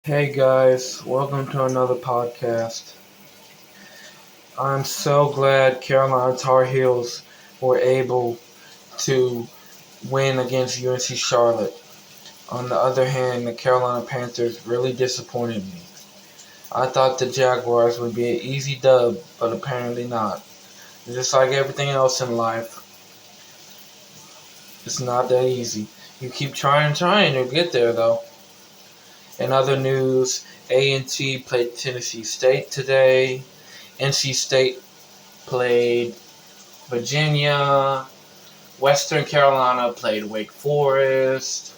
Hey guys, welcome to another podcast. I'm so glad Carolina Tar Heels were able to win against UNC Charlotte. On the other hand, the Carolina Panthers really disappointed me. I thought the Jaguars would be an easy dub, but apparently not. Just like everything else in life, it's not that easy. You keep trying, you'll get there though. In other news, A&T played Tennessee State today. NC State played Virginia. Western Carolina played Wake Forest.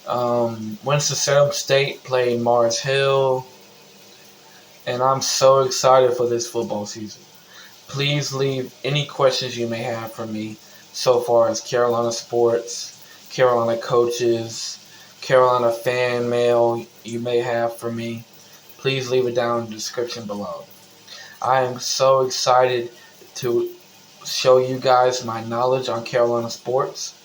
Winston-Salem State played Mars Hill. And I'm so excited for this football season. Please leave any questions you may have for me so far as Carolina sports, Carolina coaches, Carolina fan mail you may have for me. Please leave it down in the description below. I am so excited to show you guys my knowledge on Carolina sports.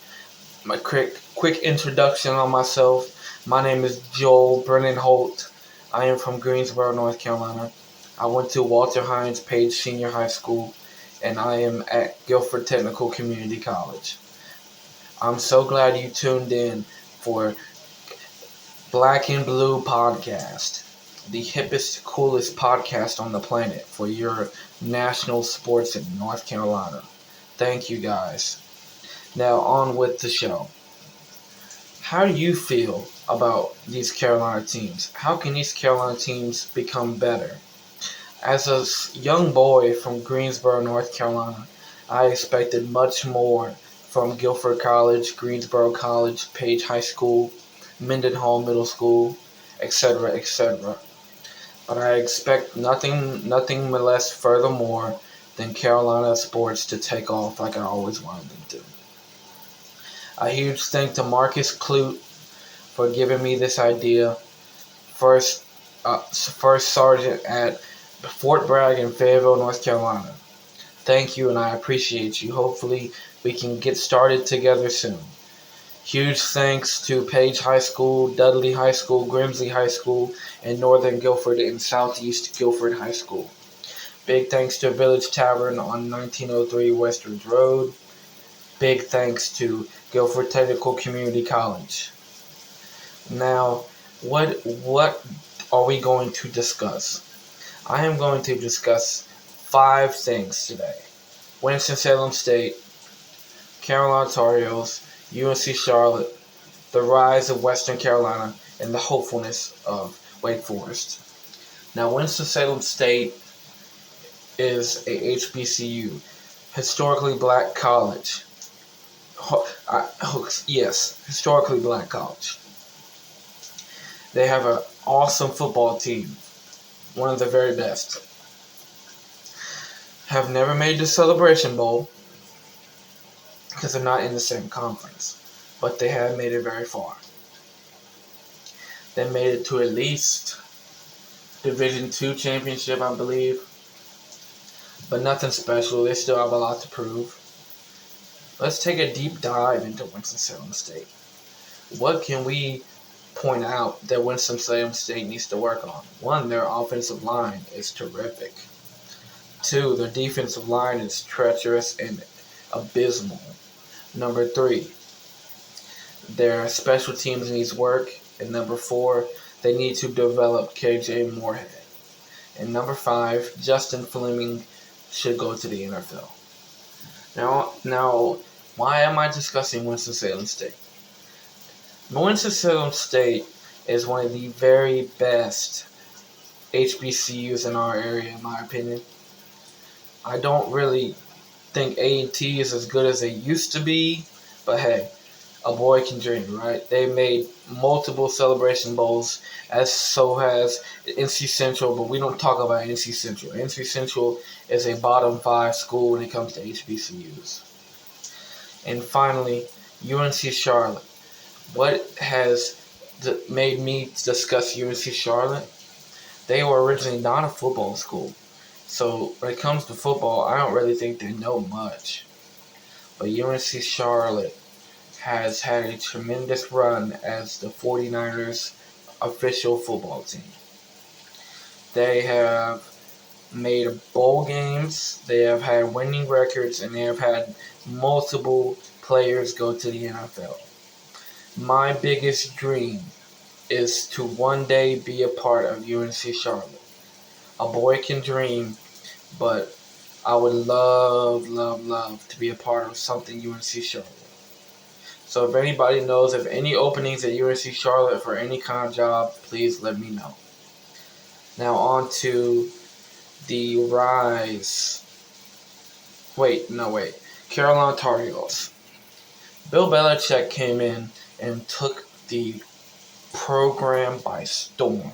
My quick introduction on myself. My name is Joel Brennan Holt. I am from Greensboro, North Carolina. I went to Walter Hines Page Senior High School, and I am at Guilford Technical Community College. I'm so glad you tuned in for Black and Blue Podcast, the hippest, coolest podcast on the planet for your national sports in North Carolina. Thank you guys. Now on with the show. How do you feel about these Carolina teams? How can these Carolina teams become better? As a young boy from Greensboro, North Carolina, I expected much more from Guilford College, Greensboro College, Page High School, Mendenhall Middle School, etc., etc. But I expect nothing less furthermore than Carolina sports to take off like I always wanted them to. A huge thank to Marcus Clute for giving me this idea. First sergeant at Fort Bragg in Fayetteville, North Carolina. Thank you, and I appreciate you. Hopefully, we can get started together soon. Huge thanks to Page High School, Dudley High School, Grimsley High School, and Northern Guilford and Southeast Guilford High School. Big thanks to Village Tavern on 1903 Westridge Road. Big thanks to Guilford Technical Community College. Now, what are we going to discuss? I am going to discuss 5 things today. Winston-Salem State, Carolina Tar Heels, UNC Charlotte, the rise of Western Carolina, and the hopefulness of Wake Forest. Now, Winston-Salem State is a HBCU, historically black college. Yes, historically black college. They have an awesome football team, one of the very best. Have never made the Celebration Bowl because they're not in the same conference, but they have made it very far. They made it to at least Division II championship, I believe, but nothing special. They still have a lot to prove. Let's take a deep dive into Winston-Salem State. What can we point out that Winston-Salem State needs to work on? 1, their offensive line is terrific. 2, their defensive line is treacherous and abysmal. Number 3, their special teams needs work. And number 4, they need to develop KJ Moorhead. And number 5, Justin Fleming should go to the NFL. Now, why am I discussing Winston-Salem State? Winston-Salem State is one of the very best HBCUs in our area, in my opinion. I don't really think A&T is as good as they used to be, but hey, a boy can dream, right? They made multiple Celebration Bowls, as so has NC Central, but we don't talk about NC Central. NC Central is a bottom 5 school when it comes to HBCUs. And finally, UNC Charlotte. What has made me discuss UNC Charlotte? They were originally not a football school. So when it comes to football, I don't really think they know much. But UNC Charlotte has had a tremendous run as the 49ers official football team. They have made bowl games, they have had winning records, and they have had multiple players go to the NFL. My biggest dream is to one day be a part of UNC Charlotte. A boy can dream, but I would love, love, love to be a part of something UNC Charlotte. So if anybody knows of any openings at UNC Charlotte for any kind of job, please let me know. Now on to the rise. Carolina Tar Heels. Bill Belichick came in and took the program by storm.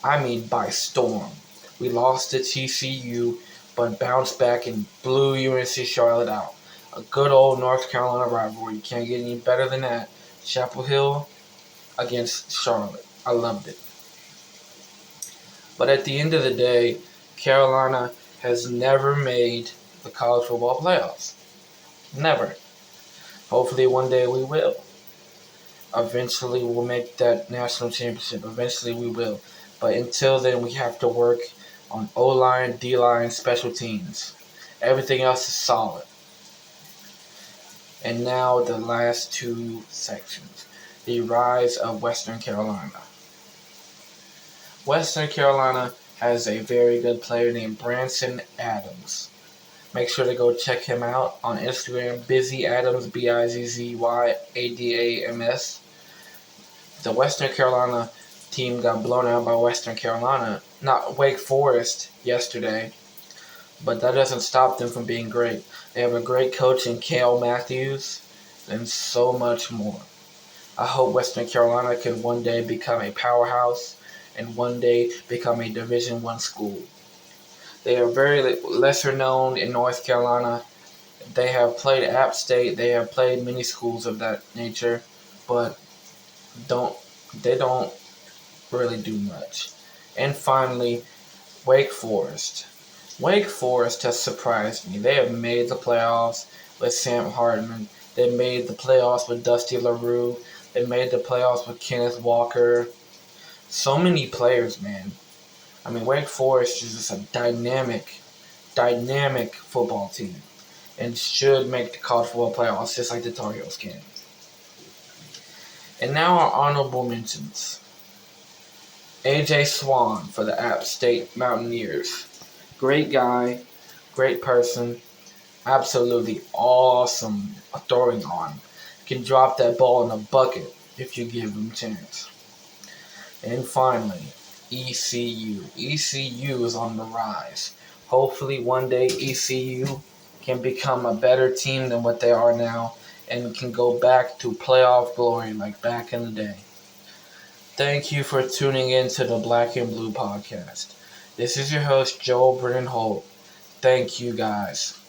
I mean by storm. We lost to TCU, but bounced back and blew UNC Charlotte out. A good old North Carolina rivalry. You can't get any better than that. Chapel Hill against Charlotte. I loved it. But at the end of the day, Carolina has never made the college football playoffs. Never. Hopefully one day we will. Eventually we'll make that national championship. Eventually we will. But until then, we have to work on O-line, D-line, special teams. Everything else is solid. And now the last two sections. The rise of Western Carolina. Western Carolina has a very good player named Branson Adams. Make sure to go check him out on Instagram, Bizzy Adams, BIZZYADAMS. The Western Carolina team got blown out by Wake Forest yesterday, but that doesn't stop them from being great. They have a great coach in Cale Matthews and so much more. I hope Western Carolina can one day become a powerhouse and one day become a Division I school. They are very lesser known in North Carolina. They have played App State. They have played many schools of that nature, but they don't really do much. And finally, Wake Forest. Wake Forest has surprised me. They have made the playoffs with Sam Hartman. They made the playoffs with Dusty LaRue. They made the playoffs with Kenneth Walker. So many players, man. I mean, Wake Forest is just a dynamic football team and should make the college football playoffs just like the Tar Heels can. And now our honorable mentions. A.J. Swan for the App State Mountaineers. Great guy, great person, absolutely awesome throwing arm. Can drop that ball in a bucket if you give him a chance. And finally, ECU. ECU is on the rise. Hopefully one day ECU can become a better team than what they are now and can go back to playoff glory like back in the day. Thank you for tuning in to the Black and Blue podcast. This is your host, Joel Brennan Holt. Thank you, guys.